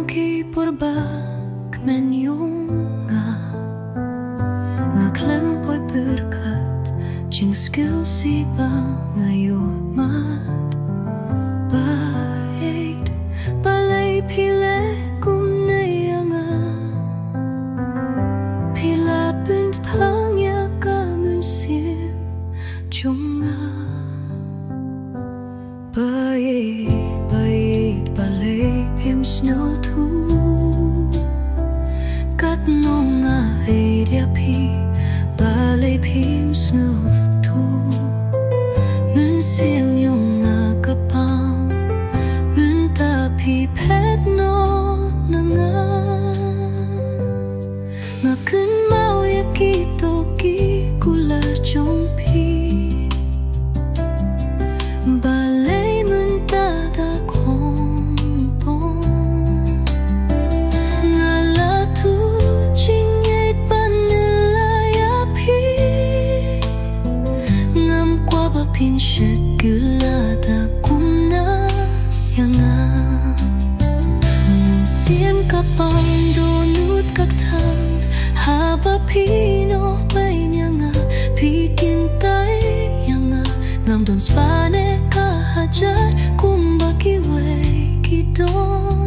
ki purba kmen yunga klem poi berkat jing skill si ba ngayomat bait balay pile kum nayanga pila punt thangya kamun sim chunga bait balay pim snow thu kat nonga hedia pi balay phim snow thu mun sim yung nga kapam mun ta pi pet no na nga kun mau ya ki to ki kula chong pi balay mun ta da kong pong nga la thu ching yet ban la ya pi ngam qua ba pin shet gula da kum na ya nga mun sim ka pang do nut kak thang ha ba pino bay nya nga pi kin tai ya nga ngam don spane ka hajar kum ba ki we ki don